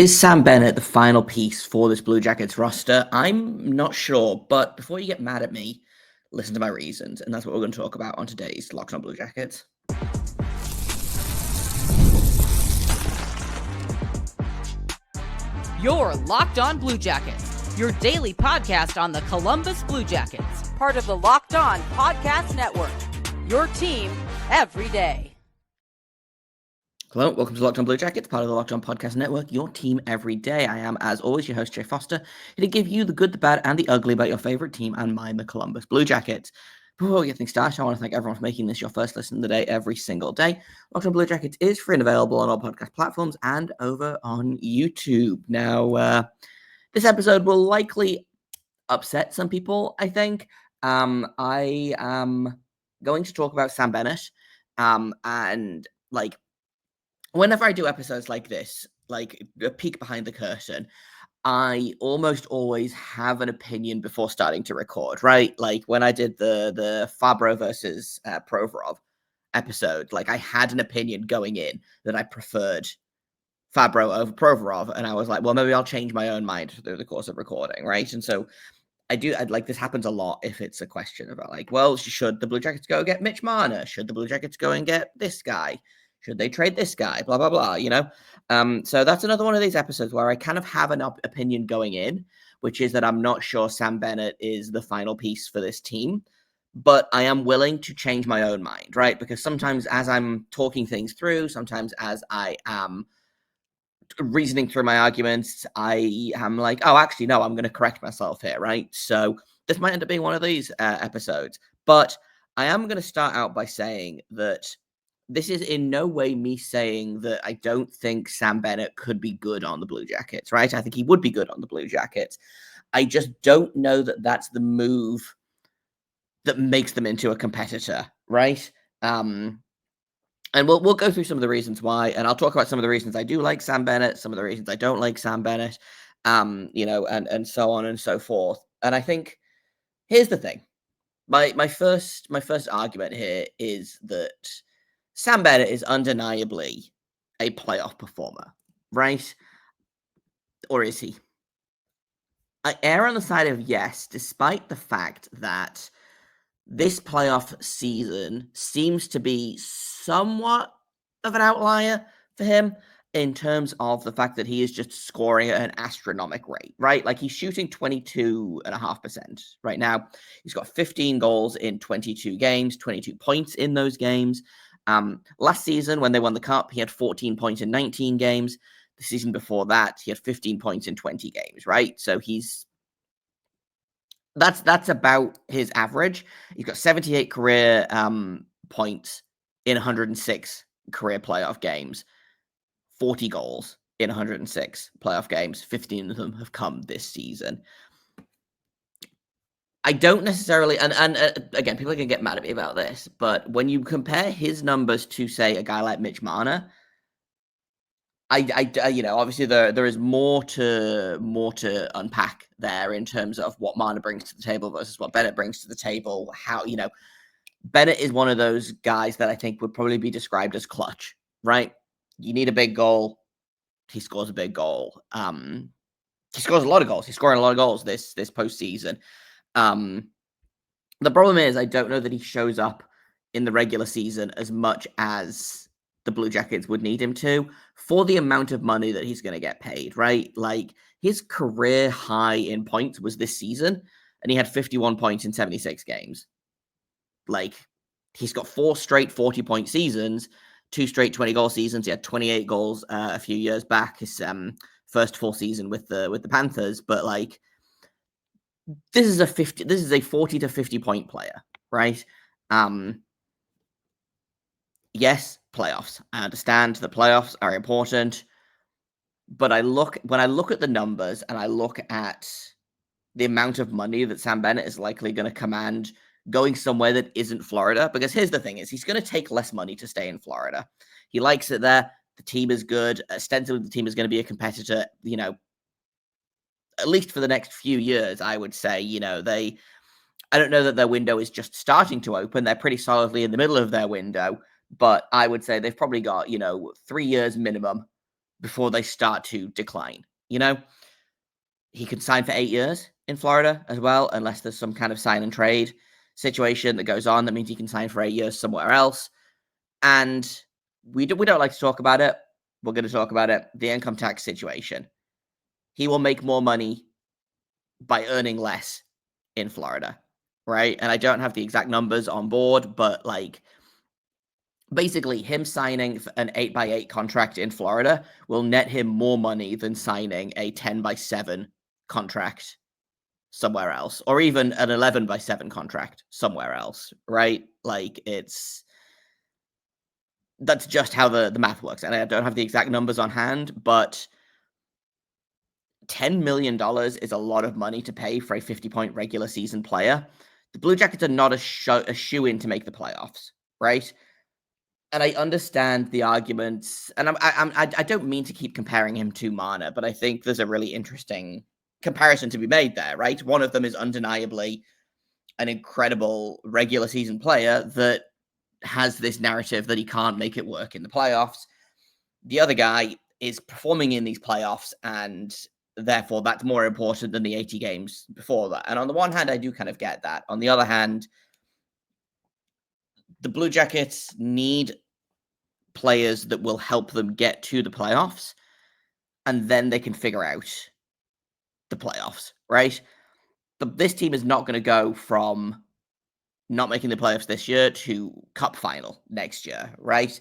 Is Sam Bennett the final piece for this Blue Jackets roster? I'm not sure, but before you get mad at me, listen to my reasons, and that's what we're going to talk about on today's Locked On Blue Jackets. You're Locked On Blue Jackets, your daily podcast on the Columbus Blue Jackets, part of the Locked On Podcast Network, your team every day. Hello, welcome to Locked On Blue Jackets, part of the Locked On Podcast Network, your team every day. I am, as always, your host, Jay Foster, here to give you the good, the bad, and the ugly about your favorite team and mine, the Columbus Blue Jackets. Before we get things started, I want to thank everyone for making this your first listen of the day every single day. Locked On Blue Jackets is free and available on all podcast platforms and over on YouTube. Now, this episode will likely upset some people, I think. I am going to talk about Sam Bennett, and whenever I do episodes like this, like a peek behind the curtain, I almost always have an opinion before starting to record, right? Like when I did the Fabro versus Provorov episode, like I had an opinion going in that I preferred Fabro over Provorov, and I was like, well, maybe I'll change my own mind through the course of recording, right? And so I'd like this happens a lot if it's a question about like, well, should the Blue Jackets go get Mitch Marner? Should the Blue Jackets go and get this guy? Should they trade this guy? Blah, blah, blah, you know? So that's another one of these episodes where I kind of have an opinion going in, which is that I'm not sure Sam Bennett is the final piece for this team, but I am willing to change my own mind, right? Because sometimes as I'm talking things through, sometimes as I am reasoning through my arguments, I am like, oh, actually, no, I'm going to correct myself here, right? So this might end up being one of these episodes, but I am going to start out by saying that this is in no way me saying that I don't think Sam Bennett could be good on the Blue Jackets, right? I think he would be good on the Blue Jackets. I just don't know that that's the move that makes them into a competitor, right? And we'll go through some of the reasons why, and I'll talk about some of the reasons I do like Sam Bennett, some of the reasons I don't like Sam Bennett, and so on and so forth. And I think here's the thing. My first argument here is that Sam Bennett is undeniably a playoff performer, right? Or is he? I err on the side of yes, despite the fact that this playoff season seems to be somewhat of an outlier for him in terms of the fact that he is just scoring at an astronomical rate, right? Like he's shooting 22.5% right now. He's got 15 goals in 22 games, 22 points in those games. Last season, when they won the Cup, he had 14 points in 19 games. The season before that, he had 15 points in 20 games, right? So that's about his average. He's got 78 career points in 106 career playoff games, 40 goals in 106 playoff games. 15 of them have come this season. I don't necessarily, and again, people are going to get mad at me about this, but when you compare his numbers to, say, a guy like Mitch Marner, obviously there is more to unpack there in terms of what Marner brings to the table versus what Bennett brings to the table. How, Bennett is one of those guys that I think would probably be described as clutch, right? You need a big goal. He scores a big goal. He scores a lot of goals. He's scoring a lot of goals this postseason. The problem is I don't know that he shows up in the regular season as much as the Blue Jackets would need him to for the amount of money that he's going to get paid, right? Like his career high in points was this season, and he had 51 points in 76 games. Like he's got 4 straight 40-point seasons, 2 straight 20-goal seasons. He had 28 goals a few years back, his first full season with the Panthers, but like this is a 40 to 50 point player, right? Yes, playoffs. I understand the playoffs are important, but when I look at the numbers and I look at the amount of money that Sam Bennett is likely going to command going somewhere that isn't Florida, because here's the thing is he's going to take less money to stay in Florida. He likes it there. The team is good. Ostensibly, the team is going to be a competitor, at least for the next few years, I would say. I don't know that their window is just starting to open. They're pretty solidly in the middle of their window, but I would say they've probably got, 3 years minimum before they start to decline. He could sign for 8 years in Florida as well, unless there's some kind of sign and trade situation that goes on. That means he can sign for 8 years somewhere else. And we don't like to talk about it. We're going to talk about it. The income tax situation. He will make more money by earning less in Florida, right? And I don't have the exact numbers on board, but basically him signing an 8x8 contract in Florida will net him more money than signing a 10x7 contract somewhere else, or even an 11x7 contract somewhere else, right? That's just how the math works. And I don't have the exact numbers on hand, but $10 million is a lot of money to pay for a 50-point regular season player. The Blue Jackets are not a shoe-in to make the playoffs, right? And I understand the arguments, and I don't mean to keep comparing him to Marner, but I think there's a really interesting comparison to be made there, right? One of them is undeniably an incredible regular season player that has this narrative that he can't make it work in the playoffs. The other guy is performing in these playoffs, and therefore that's more important than the 80 games before that. And on the one hand, I do kind of get that. On the other hand, the Blue Jackets need players that will help them get to the playoffs, and then they can figure out the playoffs, right? This team is not going to go from not making the playoffs this year to cup final next year, right?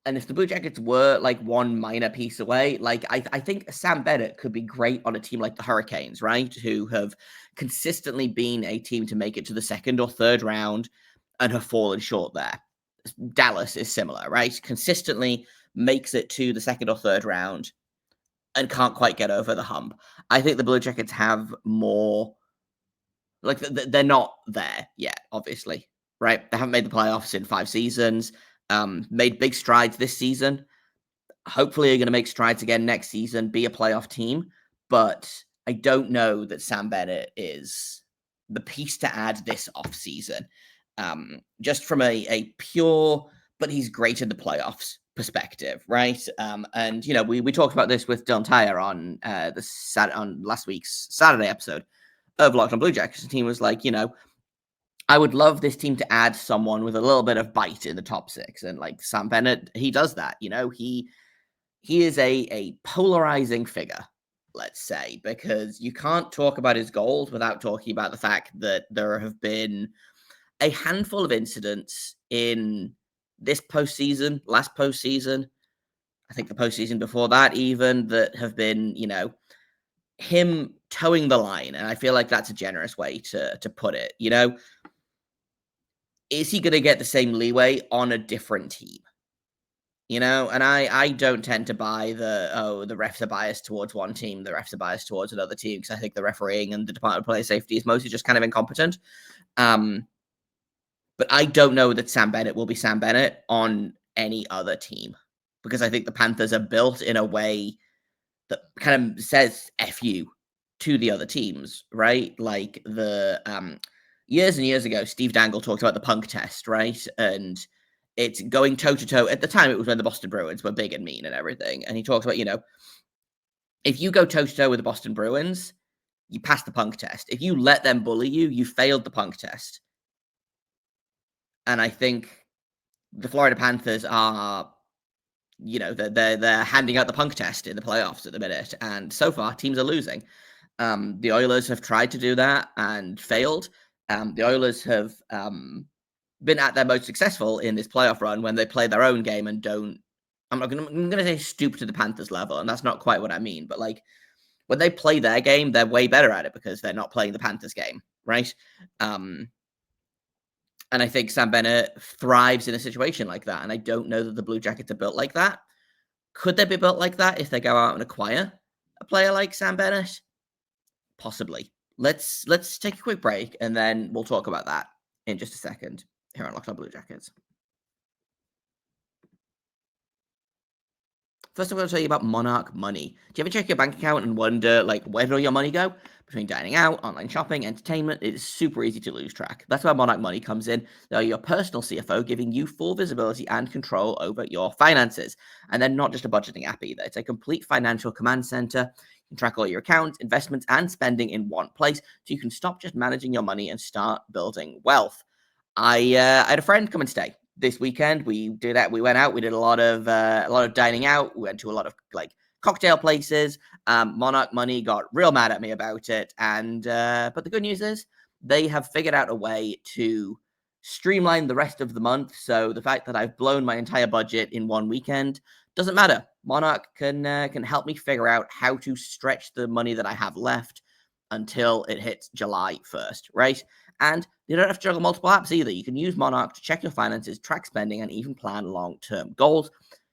And if the Blue Jackets were one minor piece away, I think Sam Bennett could be great on a team like the Hurricanes, right? Who have consistently been a team to make it to the second or third round and have fallen short there. Dallas is similar, right? Consistently makes it to the second or third round and can't quite get over the hump. I think the Blue Jackets have more. They're not there yet, obviously, right? They haven't made the playoffs in 5 seasons, made big strides this season. Hopefully, they're going to make strides again next season, be a playoff team. But I don't know that Sam Bennett is the piece to add this offseason. Just from a pure, but he's great in the playoffs perspective, right? And we talked about this with Dylan Tyre on on last week's Saturday episode of Locked on Blue Jackets. The team was like, I would love this team to add someone with a little bit of bite in the top 6, and Sam Bennett, he does that. He is a polarizing figure, let's say, because you can't talk about his goals without talking about the fact that there have been a handful of incidents in this postseason, last postseason, I think the postseason before that even, that have been, him towing the line. And I feel like that's a generous way to put it. Is he going to get the same leeway on a different team? And I don't tend to buy the refs are biased towards one team, the refs are biased towards another team, because I think the refereeing and the Department of Player Safety is mostly just kind of incompetent. But I don't know that Sam Bennett will be Sam Bennett on any other team, because I think the Panthers are built in a way that kind of says F you to the other teams, right? Like years and years ago, Steve Dangle talked about the punk test, right? And it's going toe-to-toe. At the time, it was when the Boston Bruins were big and mean and everything. And he talks about, if you go toe-to-toe with the Boston Bruins, you pass the punk test. If you let them bully you, you failed the punk test. And I think the Florida Panthers are, they're handing out the punk test in the playoffs at the minute. And so far, teams are losing. The Oilers have tried to do that and failed. The Oilers have been at their most successful in this playoff run when they play their own game and don't. I'm going to say stoop to the Panthers level, and that's not quite what I mean. But when they play their game, they're way better at it because they're not playing the Panthers game, right? And I think Sam Bennett thrives in a situation like that. And I don't know that the Blue Jackets are built like that. Could they be built like that if they go out and acquire a player like Sam Bennett? Possibly. Let's take a quick break, and then we'll talk about that in just a second here on Locked on Blue Jackets. First, I'm going to tell you about Monarch Money. Do you ever check your bank account and wonder, where did all your money go? Between dining out, online shopping, entertainment, it is super easy to lose track. That's where Monarch Money comes in. They're your personal CFO, giving you full visibility and control over your finances. And they're not just a budgeting app either. It's a complete financial command center. You can track all your accounts, investments, and spending in one place, so you can stop just managing your money and start building wealth. I had a friend come and stay this weekend. We did that. We went out. We did a lot of dining out. We went to a lot of cocktail places. Monarch Money got real mad at me about it, and but the good news is they have figured out a way to streamline the rest of the month. So the fact that I've blown my entire budget in one weekend doesn't matter. Monarch can help me figure out how to stretch the money that I have left until it hits July 1st, right? And you don't have to juggle multiple apps either. You can use Monarch to check your finances, track spending, and even plan long-term goals.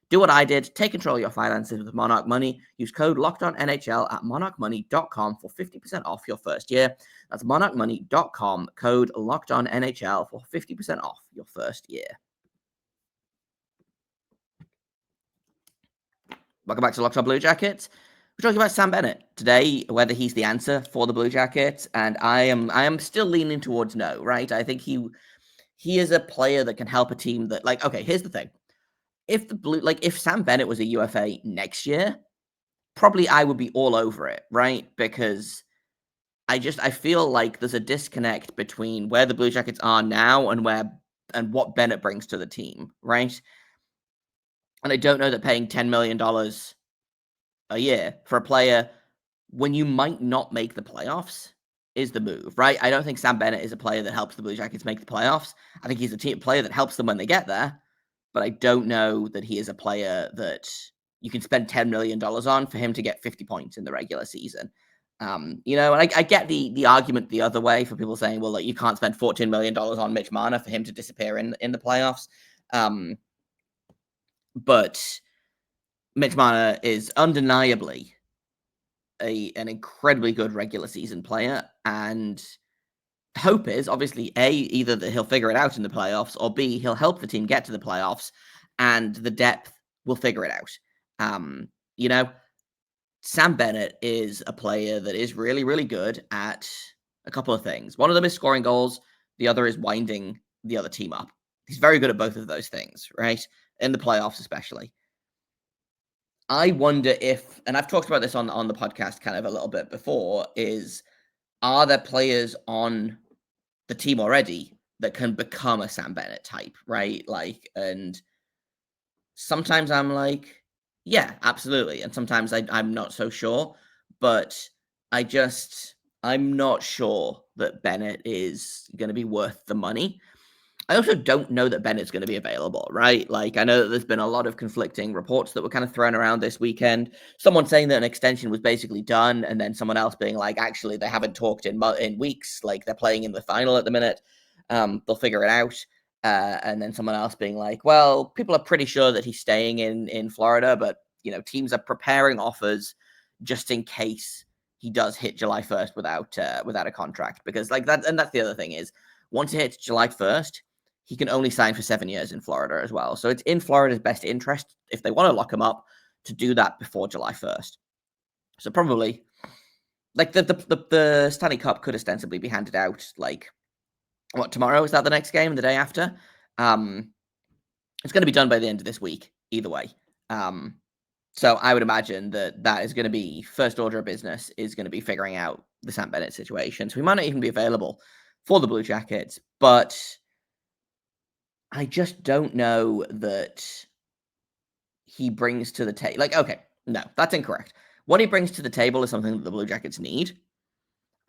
Do what I did. Take control of your finances with Monarch Money. Use code LOCKEDONNHL at monarchmoney.com for 50% off your first year. That's monarchmoney.com, code LOCKEDONNHL for 50% off your first year. Welcome back to Locked On Blue Jackets. We're talking about Sam Bennett today, whether he's the answer for the Blue Jackets, and I am still leaning towards no, right? I think he is a player that can help a team that, okay, here's the thing. If Sam Bennett was a UFA next year, probably I would be all over it, right? Because I feel like there's a disconnect between where the Blue Jackets are now and what Bennett brings to the team, right? And I don't know that paying $10 million a year for a player when you might not make the playoffs is the move, right? I don't think Sam Bennett is a player that helps the Blue Jackets make the playoffs. I think he's a team player that helps them when they get there, but I don't know that he is a player that you can spend $10 million on for him to get 50 points in the regular season. And I get the argument the other way for people saying, well, you can't spend $14 million on Mitch Marner for him to disappear in the playoffs. But Mitch Marner is undeniably an incredibly good regular season player, and hope is obviously either that he'll figure it out in the playoffs, or B, he'll help the team get to the playoffs, and the depth will figure it out. Sam Bennett is a player that is really, really good at a couple of things. One of them is scoring goals. The other is winding the other team up. He's very good at both of those things, right? In the playoffs, especially. I wonder if, and I've talked about this on the podcast kind of a little bit before, are there players on the team already that can become a Sam Bennett type, right? And sometimes I'm like, yeah, absolutely. And sometimes I'm not so sure, but I'm not sure that Bennett is going to be worth the money. I also don't know that Bennett's going to be available, right? I know that there's been a lot of conflicting reports that were kind of thrown around this weekend. Someone saying that an extension was basically done, and then someone else being like, actually, they haven't talked in weeks. They're playing in the final at the minute. They'll figure it out. And then someone else being like, well, people are pretty sure that he's staying in Florida, but, teams are preparing offers just in case he does hit July 1st without a contract. Because that, and that's the other thing is, once it hits July 1st, he can only sign for 7 years in Florida as well. So it's in Florida's best interest, if they want to lock him up, to do that before July 1st. So probably, the Stanley Cup could ostensibly be handed out, tomorrow? Is that the next game? The day after? It's going to be done by the end of this week, either way. So I would imagine that is going to be first order of business, is going to be figuring out the Sam Bennett situation. So he might not even be available for the Blue Jackets, but I just don't know that he brings to the table. Okay, no, that's incorrect. What he brings to the table is something that the Blue Jackets need.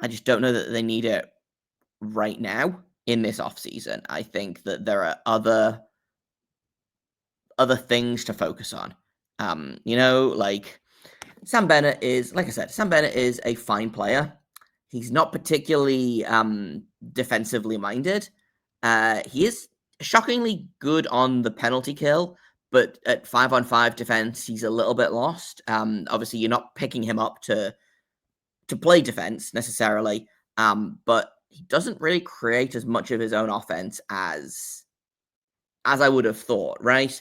I just don't know that they need it right now in this offseason. I think that there are other things to focus on. Sam Bennett is, like I said, Sam Bennett is a fine player. He's not particularly defensively minded. He is shockingly good on the penalty kill, but at 5-on-5 defense, he's a little bit lost. Obviously, you're not picking him up to play defense necessarily, but he doesn't really create as much of his own offense as I would have thought, right?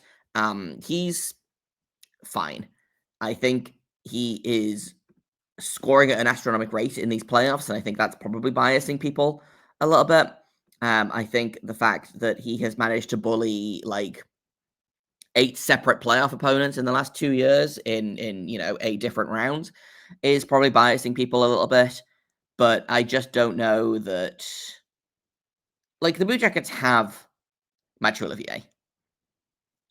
He's fine. I think he is scoring at an astronomical rate in these playoffs, and I think that's probably biasing people a little bit. I think the fact that he has managed to bully like 8 separate playoff opponents in the last 2 years in 8 different rounds is probably biasing people a little bit. But I just don't know that. Like, the Blue Jackets have Mathieu Olivier.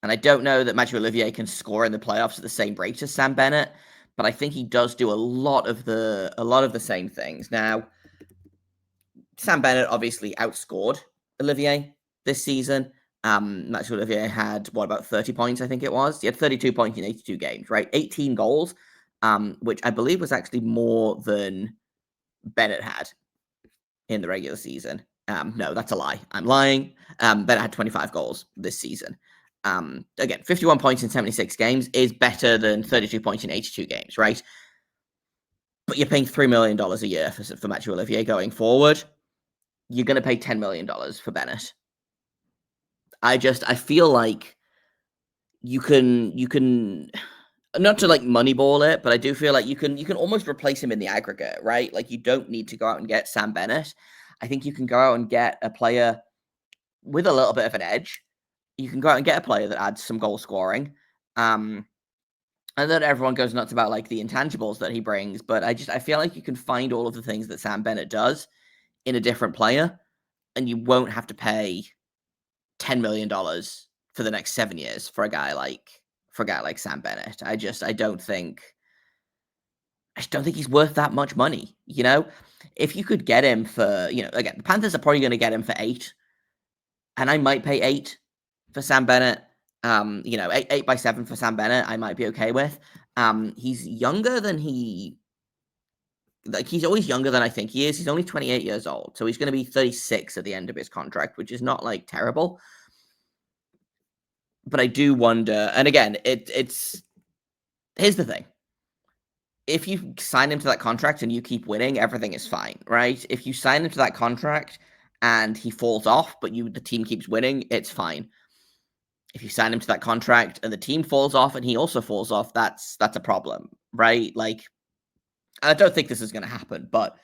And I don't know that Mathieu Olivier can score in the playoffs at the same rate as Sam Bennett, but I think he does do a lot of the same things. Now, Sam Bennett obviously outscored Olivier this season. Mathieu Olivier had about 30 points, I think it was. He had 32 points in 82 games, right? 18 goals, which I believe was actually more than Bennett had in the regular season. No, that's a lie. I'm lying. Bennett had 25 goals this season. Again, 51 points in 76 games is better than 32 points in 82 games, right? But you're paying $3 million a year for Mathieu Olivier going forward. You're going to pay $10 million for Bennett. I feel like you can not to like moneyball it, but I do feel like you can almost replace him in the aggregate, right? Like, you don't need to go out and get Sam Bennett. I think you can go out and get a player with a little bit of an edge. You can go out and get a player that adds some goal scoring. And then everyone goes nuts about like the intangibles that he brings, but I feel like you can find all of the things that Sam Bennett does in a different player, and you won't have to pay $10 million for the next 7 years for a guy like Sam Bennett. I don't think he's worth that much money. If you could get him for, again, the Panthers are probably going to get him for 8, and I might pay 8 for Sam Bennett. 8 by 7 for Sam Bennett, I might be okay with. He's younger than he's always younger than I think he is. He's only 28 years old, so he's going to be 36 at the end of his contract, which is not like terrible. But I do wonder, and again, here's the thing. If you sign him to that contract and you keep winning, everything is fine, right? If you sign him to that contract and he falls off, but the team keeps winning, it's fine. If you sign him to that contract and the team falls off and he also falls off, that's a problem, right? Like, I don't think this is going to happen, but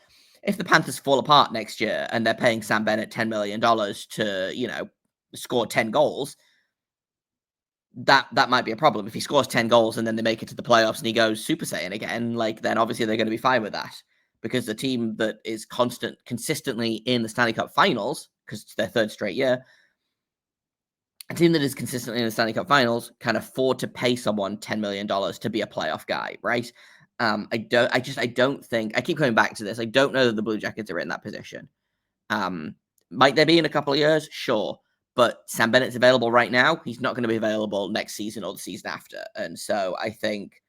if the Panthers fall apart next year and they're paying Sam Bennett $10 million to, score 10 goals, that might be a problem. If he scores 10 goals and then they make it to the playoffs and he goes Super Saiyan again, like, then obviously they're going to be fine with that, because the team that is consistently in the Stanley Cup Finals, because it's their 3rd straight year, a team that is consistently in the Stanley Cup Finals can afford to pay someone $10 million to be a playoff guy, right? I don't think, I keep coming back to this, I don't know that the Blue Jackets are in that position. Might they be in a couple of years? Sure. But Sam Bennett's available right now. He's not going to be available next season or the season after. And so I think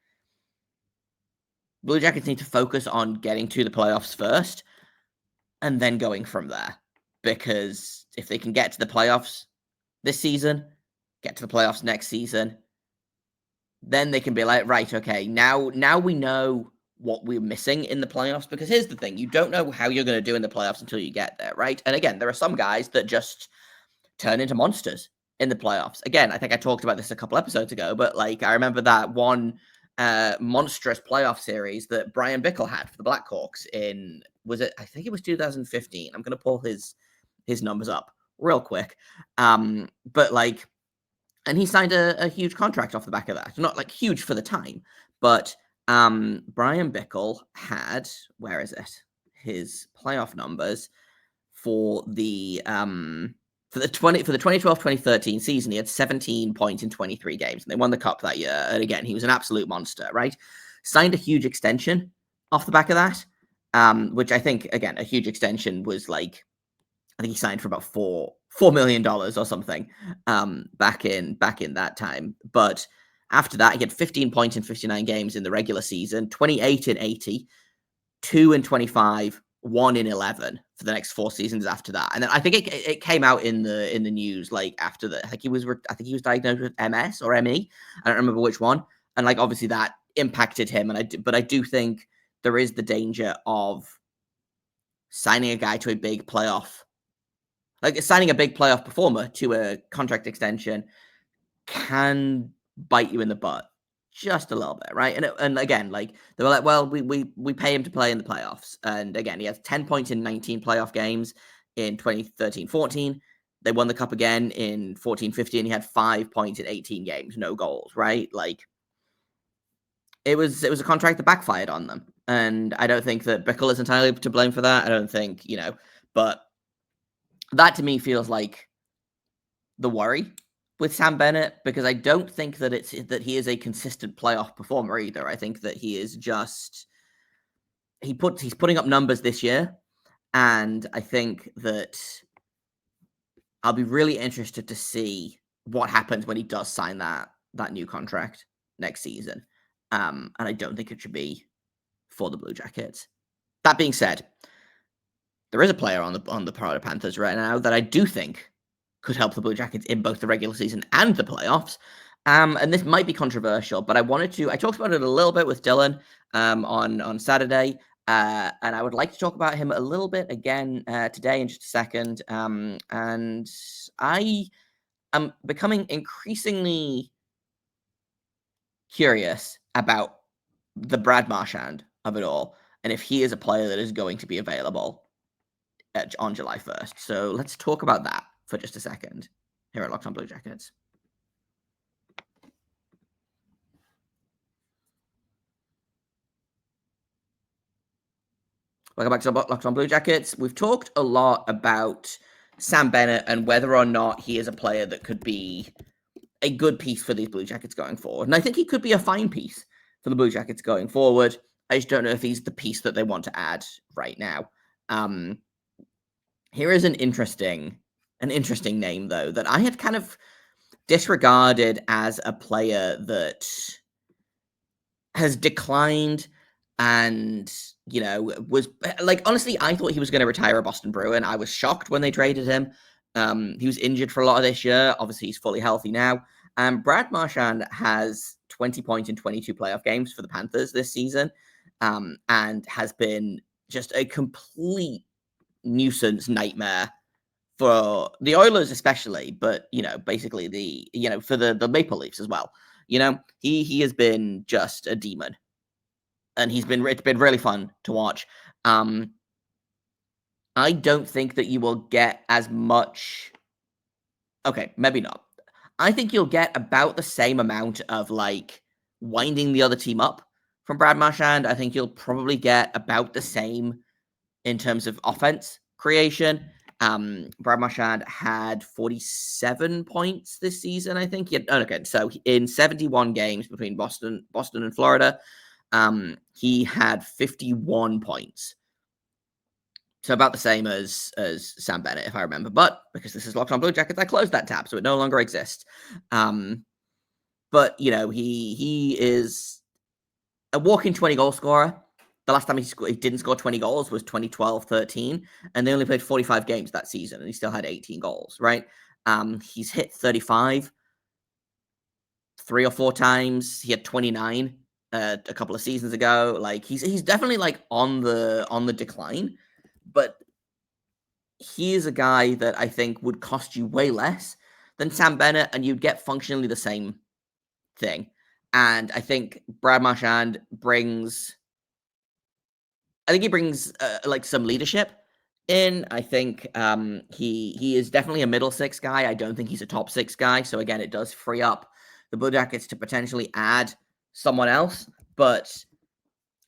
Blue Jackets need to focus on getting to the playoffs first and then going from there. Because if they can get to the playoffs this season, get to the playoffs next season, then they can be like, right, okay, now we know what we're missing in the playoffs. Because here's the thing, you don't know how you're going to do in the playoffs until you get there, right? And again, there are some guys that just turn into monsters in the playoffs. Again, I think I talked about this a couple episodes ago, but like, I remember that one monstrous playoff series that Brian Bickle had for the Blackhawks I think it was 2015. I'm going to pull his numbers up real quick. But like, and he signed a huge contract off the back of that. Not like huge for the time, but Brian Bickle had, where is it? His playoff numbers for the 2012-2013 season, he had 17 points in 23 games, and they won the cup that year. And again, he was an absolute monster, right? Signed a huge extension off the back of that, which I think, again, a huge extension was like, I think he signed for about $4 million or something back in that time. But after that, he had 15 points in 59 games in the regular season, 28 in 80, 2 in 25, 1 in 11 for the next 4 seasons after that. And then I think it came out in the news like after that. I think he was diagnosed with MS or ME. I don't remember which one. And like, obviously that impacted him. But I do think there is the danger of signing a guy to a big playoff, like signing a big playoff performer to a contract extension can bite you in the butt just a little bit, right? And again, like they were like, well, we pay him to play in the playoffs, and again, he has 10 points in 19 playoff games in 2013-14. They won the cup again in 14-15. He had 5 points in 18 games, no goals, right? Like it was a contract that backfired on them, and I don't think that Bickle is entirely to blame for that. I don't think but that to me feels like the worry with Sam Bennett, because I don't think that he is a consistent playoff performer either. I think that he is just he's putting up numbers this year, and I think that I'll be really interested to see what happens when he does sign that new contract next season. And I don't think it should be for the Blue Jackets. That being said, there is a player on the Florida Panthers right now that I do think could help the Blue Jackets in both the regular season and the playoffs. And this might be controversial, but I talked about it a little bit with Dylan on Saturday, and I would like to talk about him a little bit again today in just a second. And I am becoming increasingly curious about the Brad Marchand of it all, and if he is a player that is going to be available on July 1st. So let's talk about that for just a second here at Locked On Blue Jackets. Welcome back to Locked On Blue Jackets. We've talked a lot about Sam Bennett and whether or not he is a player that could be a good piece for these Blue Jackets going forward. And I think he could be a fine piece for the Blue Jackets going forward. I just don't know if he's the piece that they want to add right now. Here is an interesting name, though, that I had kind of disregarded as a player that has declined and, was like, honestly, I thought he was going to retire a Boston Bruin. I was shocked when they traded him. He was injured for a lot of this year. Obviously, he's fully healthy now. Brad Marchand has 20 points in 22 playoff games for the Panthers this season, and has been just a complete nuisance nightmare for the Oilers especially, but basically for the Maple Leafs as well. He has been just a demon, and it's been really fun to watch. I don't think that you will get as much. Okay, maybe not. I think you'll get about the same amount of like winding the other team up from Brad Marchand. I think you'll probably get about the same in terms of offense creation. Brad Marchand had 47 points this season, I think. So in 71 games between Boston and Florida, he had 51 points. So about the same as Sam Bennett, if I remember. But because this is Locked On Blue Jackets, I closed that tab, so it no longer exists. But he is a walking 20-goal scorer. The last time he didn't score 20 goals was 2012-13, and they only played 45 games that season, and he still had 18 goals, right? He's hit 35 3 or 4 times. He had 29 a couple of seasons ago. Like he's definitely like on the decline, but he is a guy that I think would cost you way less than Sam Bennett, and you'd get functionally the same thing. And I think Brad Marchand brings like some leadership in. I think he is definitely a middle six guy. I don't think he's a top six guy. So again, it does free up the Blue Jackets to potentially add someone else.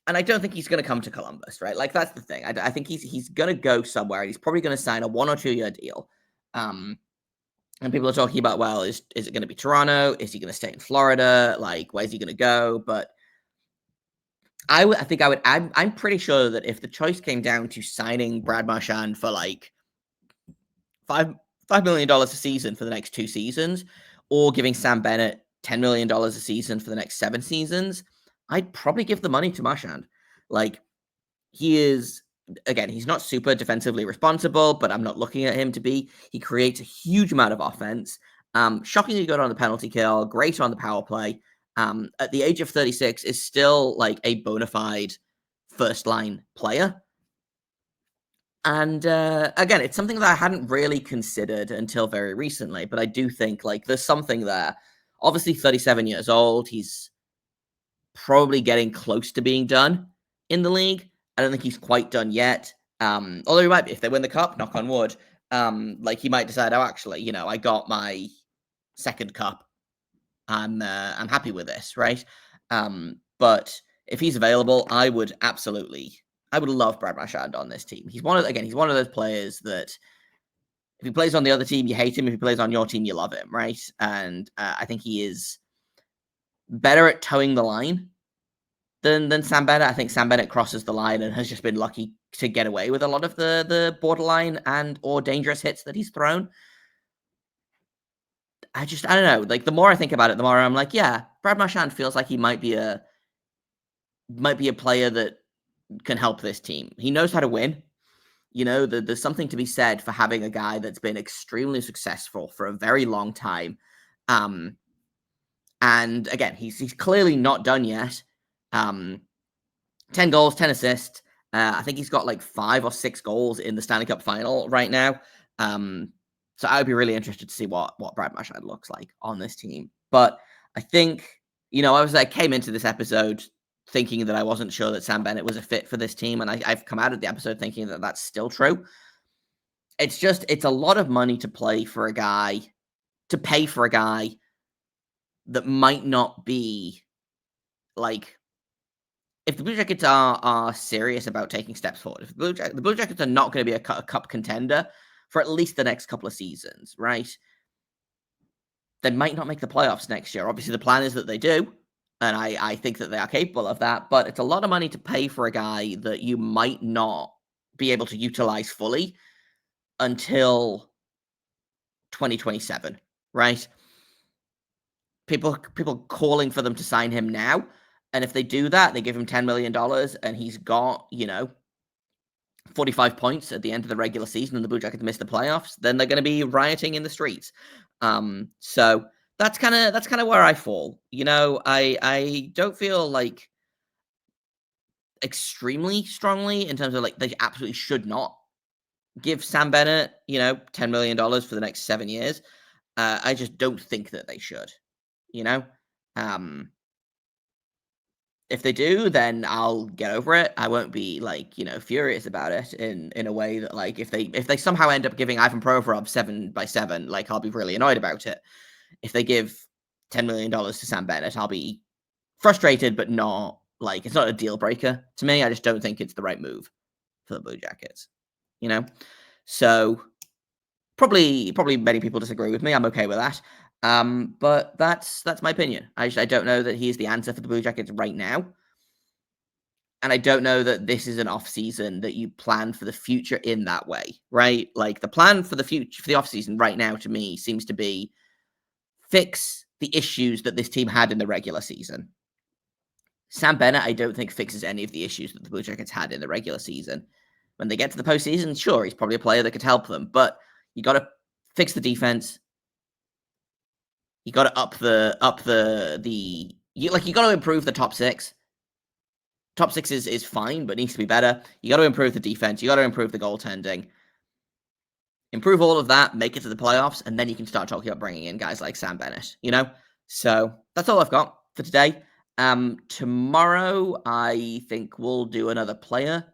And I don't think he's going to come to Columbus, right? Like that's the thing. I think he's going to go somewhere, and he's probably going to sign a 1 or 2 year deal. And people are talking about, well, is it going to be Toronto? Is he going to stay in Florida? Like, where's he going to go? But I'm pretty sure that if the choice came down to signing Brad Marchand for like $5 million a season for the next 2 seasons, or giving Sam Bennett $10 million a season for the next 7 seasons, I'd probably give the money to Marchand. Like, he is, again, he's not super defensively responsible, but I'm not looking at him to be. He creates a huge amount of offense. Shockingly good on the penalty kill, great on the power play. At the age of 36, is still like a bona fide first line player. And again, it's something that I hadn't really considered until very recently, but I do think like there's something there. Obviously 37 years old. He's probably getting close to being done in the league. I don't think he's quite done yet. Although he might be, if they win the cup, knock on wood. Like he might decide, oh, actually, I got my second cup. I'm happy with this, right? But if he's available, I would love Brad Marchand on this team. He's one of those players that if he plays on the other team, you hate him. If he plays on your team, you love him, right? And I think he is better at towing the line than Sam Bennett. I think Sam Bennett crosses the line and has just been lucky to get away with a lot of the borderline and or dangerous hits that he's thrown. I don't know. Like the more I think about it, the more I'm like, yeah, Brad Marchand feels like he might be a player that can help this team. He knows how to win. There's something to be said for having a guy that's been extremely successful for a very long time. And again, he's clearly not done yet. 10 goals, 10 assists. I think he's got like 5 or 6 goals in the Stanley Cup final right now. So I would be really interested to see what Brad Marchand looks like on this team. But I think, I came into this episode thinking that I wasn't sure that Sam Bennett was a fit for this team. And I've come out of the episode thinking that that's still true. It's a lot of money to pay for a guy that might not be like, if the Blue Jackets are serious about taking steps forward, if the Blue Jackets are not going to be a cup contender for at least the next couple of seasons, right? They might not make the playoffs next year. Obviously, the plan is that they do, and I think that they are capable of that, but it's a lot of money to pay for a guy that you might not be able to utilize fully until 2027, right? People calling for them to sign him now. And if they do that, they give him $10 million and he's got, 45 points at the end of the regular season and the Blue Jackets miss the playoffs, then they're going to be rioting in the streets. So that's kind of where I fall. I don't feel like extremely strongly in terms of like they absolutely should not give Sam Bennett, $10 million for the next 7 years. I just don't think that they should, If they do, then I'll get over it. I won't be like, furious about it in a way that like if they somehow end up giving Ivan Provorov 7x7, like I'll be really annoyed about it. If they give $10 million to Sam Bennett, I'll be frustrated, but not like it's not a deal breaker to me. I just don't think it's the right move for the Blue Jackets. So probably many people disagree with me. I'm okay with that. But that's my opinion. I don't know that he's the answer for the Blue Jackets right now. And I don't know that this is an off-season that you plan for the future in that way, right? Like the plan for the future, for the off-season right now to me seems to be fix the issues that this team had in the regular season. Sam Bennett, I don't think fixes any of the issues that the Blue Jackets had in the regular season. When they get to the postseason, sure, he's probably a player that could help them, but you got to fix the defense. You got to you got to improve the top 6. Top 6 is fine, but needs to be better. You got to improve the defense. You got to improve the goaltending. Improve all of that, make it to the playoffs, and then you can start talking about bringing in guys like Sam Bennett, So that's all I've got for today. Tomorrow, I think we'll do another player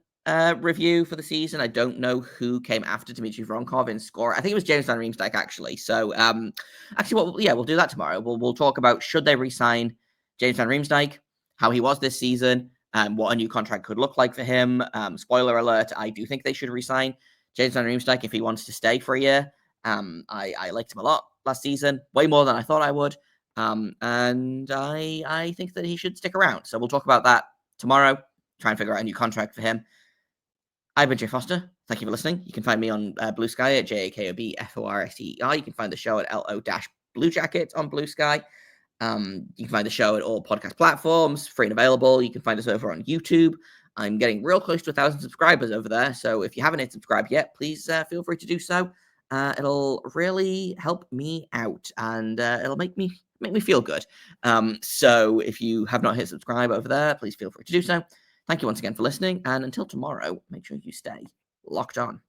review for the season. I don't know who came after Dmitry Voronkov in score. I think it was James Van Riemsdyk, actually. So, we'll do that tomorrow. We'll talk about should they re-sign James Van Riemsdyk, how he was this season, what a new contract could look like for him. Spoiler alert, I do think they should re-sign James Van Riemsdyk if he wants to stay for a year. I liked him a lot last season, way more than I thought I would. And I think that he should stick around. So we'll talk about that tomorrow, try and figure out a new contract for him. I've been Jay Foster. Thank you for listening. You can find me on Blue Sky at JAKOBFORSTER. You can find the show at LO-Blue Jacket on Blue Sky. You can find the show at all podcast platforms, free and available. You can find us over on YouTube. I'm getting real close to 1,000 subscribers over there. So if you haven't hit subscribe yet, please feel free to do so. It'll really help me out and it'll make me feel good. So if you have not hit subscribe over there, please feel free to do so. Thank you once again for listening. And until tomorrow, make sure you stay locked on.